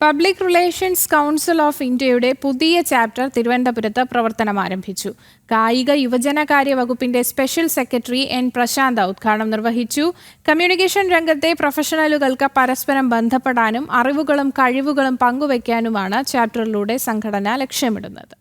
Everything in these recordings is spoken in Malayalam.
പബ്ലിക് റിലേഷൻസ് കൗൺസിൽ ഓഫ് ഇന്ത്യയുടെ പുതിയ ചാപ്റ്റർ തിരുവനന്തപുരത്ത് പ്രവർത്തനം ആരംഭിച്ചു. കായിക യുവജനകാര്യ വകുപ്പിന്റെ സ്പെഷ്യൽ സെക്രട്ടറി എൻ പ്രശാന്ത് ഉദ്ഘാടനം നിർവഹിച്ചു. കമ്മ്യൂണിക്കേഷൻ രംഗത്തെ പ്രൊഫഷണലുകൾക്ക് പരസ്പരം ബന്ധപ്പെടാനും അറിവുകളും കഴിവുകളും പങ്കുവയ്ക്കാനുമാണ് ചാപ്റ്ററിലൂടെ സംഘടന ലക്ഷ്യമിടുന്നത്.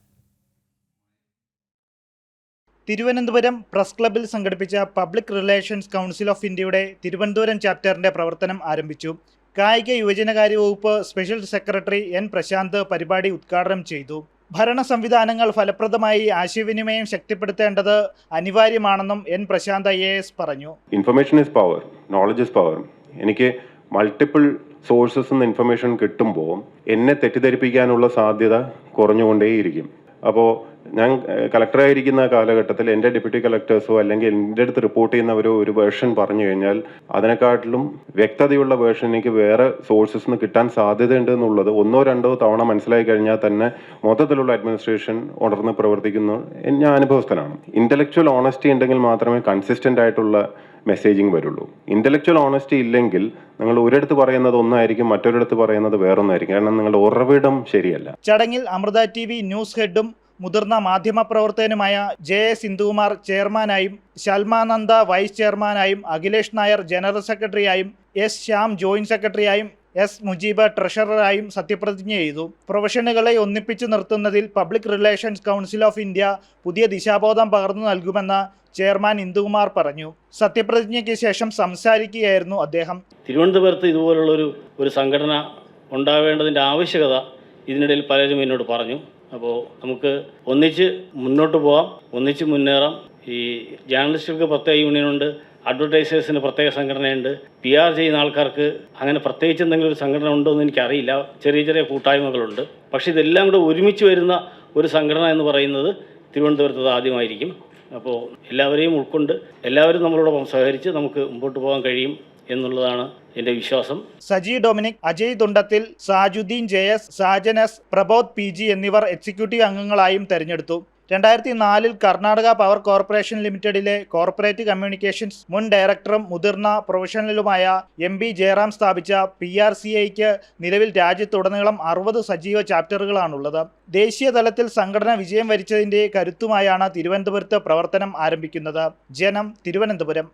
തിരുവനന്തപുരം പ്രസ് ക്ലബ്ബിൽ സംഘടിപ്പിച്ച പബ്ലിക് റിലേഷൻസ് കൗൺസിൽ ഓഫ് ഇന്ത്യയുടെ തിരുവനന്തപുരം ചാപ്റ്ററിന്റെ പ്രവർത്തനം ആരംഭിച്ചു. കായിക യുവജനകാര്യ വകുപ്പ് സ്പെഷ്യൽ സെക്രട്ടറി എൻ പ്രശാന്ത് പരിപാടി ഉദ്ഘാടനം ചെയ്തു. ഭരണ സംവിധാനങ്ങൾ ഫലപ്രദമായി ആശയവിനിമയം ശക്തിപ്പെടുത്തേണ്ടത് അനിവാര്യമാണെന്നും എൻ പ്രശാന്ത് IAS പറഞ്ഞു. Information is power, knowledge is power. എനിക്ക് മൾട്ടിപ്പിൾ സോഴ്സസ് നിന്ന് ഇൻഫർമേഷൻ കിട്ടുമ്പോൾ എന്നെ തെറ്റിദ്ധരിപ്പിക്കാനുള്ള സാധ്യത കുറഞ്ഞുകൊണ്ടേയിരിക്കും. അപ്പോൾ ഞാൻ കളക്ടറായിരിക്കുന്ന കാലഘട്ടത്തിൽ എൻ്റെ ഡെപ്യൂട്ടി കളക്ടേഴ്സോ അല്ലെങ്കിൽ എൻ്റെ അടുത്ത് റിപ്പോർട്ട് ചെയ്യുന്നവരോ ഒരു വേർഷൻ പറഞ്ഞു കഴിഞ്ഞാൽ അതിനെക്കാട്ടിലും വ്യക്തതയുള്ള വേർഷൻ എനിക്ക് വേറെ സോഴ്സസ് നിന്ന് കിട്ടാൻ സാധ്യതയുണ്ട് എന്നുള്ളത് ഒന്നോ രണ്ടോ തവണ മനസ്സിലായി കഴിഞ്ഞാൽ തന്നെ മൊത്തത്തിലുള്ള അഡ്മിനിസ്ട്രേഷൻ ഉണർന്ന് പ്രവർത്തിക്കുന്നു. ഞാൻ അനുഭവസ്ഥനാണ്. ഇന്റലക്ച്വൽ ഓണസ്റ്റി ഉണ്ടെങ്കിൽ മാത്രമേ കൺസിസ്റ്റന്റ് ആയിട്ടുള്ള മെസ്സേജിങ് വരുള്ളൂ. ഇന്റലക്ച്വൽ ഓണസ്റ്റി ഇല്ലെങ്കിൽ നിങ്ങൾ ഒരിടത്ത് പറയുന്നത് ഒന്നായിരിക്കും, മറ്റൊരിടത്ത് പറയുന്നത് വേറൊന്നായിരിക്കും. കാരണം നിങ്ങളുടെ ഉറവിടം ശരിയല്ല. ചടങ്ങിൽ അമൃത TV ന്യൂസ് ഹെഡും മുതിർന്ന മാധ്യമപ്രവർത്തകനുമായ JS ഇന്ദുകുമാർ ചെയർമാനായും, ശൽമാനന്ദ വൈസ് ചെയർമാനായും, അഖിലേഷ് നായർ ജനറൽ സെക്രട്ടറിയായും, S ശ്യാം ജോയിന്റ് സെക്രട്ടറിയായും, S മുജീബ് ട്രഷററായും സത്യപ്രതിജ്ഞ ചെയ്തു. പ്രൊഫഷനുകളെ ഒന്നിപ്പിച്ചു നിർത്തുന്നതിൽ public relations council of India പുതിയ ദിശാബോധം പകർന്നു നൽകുമെന്ന് ചെയർമാൻ ഇന്ദുകുമാർ പറഞ്ഞു. സത്യപ്രതിജ്ഞയ്ക്ക് ശേഷം സംസാരിക്കുകയായിരുന്നു അദ്ദേഹം. തിരുവനന്തപുരത്ത് ഇതുപോലുള്ള ഒരു സംഘടന ഉണ്ടാവേണ്ടതിൻ്റെ ആവശ്യകത ഇതിനിടയിൽ പലരും എന്നോട് പറഞ്ഞു. അപ്പോൾ നമുക്ക് ഒന്നിച്ച് മുന്നോട്ട് പോകാം, ഒന്നിച്ച് മുന്നേറാം. ഈ ജേർണലിസ്റ്റുകൾക്ക് പ്രത്യേക യൂണിയനുണ്ട്, അഡ്വർടൈസേഴ്സിന് പ്രത്യേക സംഘടനയുണ്ട്, PR ചെയ്യുന്ന ആൾക്കാർക്ക് അങ്ങനെ പ്രത്യേകിച്ച് എന്തെങ്കിലും ഒരു സംഘടന ഉണ്ടോ എന്ന് എനിക്കറിയില്ല. ചെറിയ ചെറിയ കൂട്ടായ്മകളുണ്ട്. പക്ഷേ ഇതെല്ലാം കൂടെ ഒരുമിച്ച് വരുന്ന ഒരു സംഘടന എന്ന് പറയുന്നത് തിരുവനന്തപുരത്ത് ആദ്യമായിരിക്കും. അപ്പോൾ എല്ലാവരെയും ഉൾക്കൊണ്ട് എല്ലാവരും നമ്മളോടൊപ്പം സഹകരിച്ച് നമുക്ക് മുമ്പോട്ട് പോകാൻ കഴിയും എന്നുള്ളതാണ് എൻ്റെ വിശ്വാസം. Saji Dominic, Ajay Thundathil, Sajudheen JS, Sajan S, Prabodh PG എന്നിവർ എക്സിക്യൂട്ടീവ് അംഗങ്ങളായും തെരഞ്ഞെടുത്തു. 2004 കർണാടക പവർ കോർപ്പറേഷൻ ലിമിറ്റഡിലെ കോർപ്പറേറ്റ് കമ്മ്യൂണിക്കേഷൻസ് മുൻ ഡയറക്ടറും മുതിർന്ന പ്രൊഫഷണലുമായ MB ജയറാം സ്ഥാപിച്ച PRCIക്ക് നിലവിൽ രാജ്യത്തുടനീളം 60 സജീവ ചാപ്റ്ററുകളാണുള്ളത്. ദേശീയ തലത്തിൽ സംഘടന വിജയം വരിച്ചതിൻ്റെ കരുത്തുമായാണ് തിരുവനന്തപുരത്ത് പ്രവർത്തനം ആരംഭിക്കുന്നത്. ജനം, തിരുവനന്തപുരം.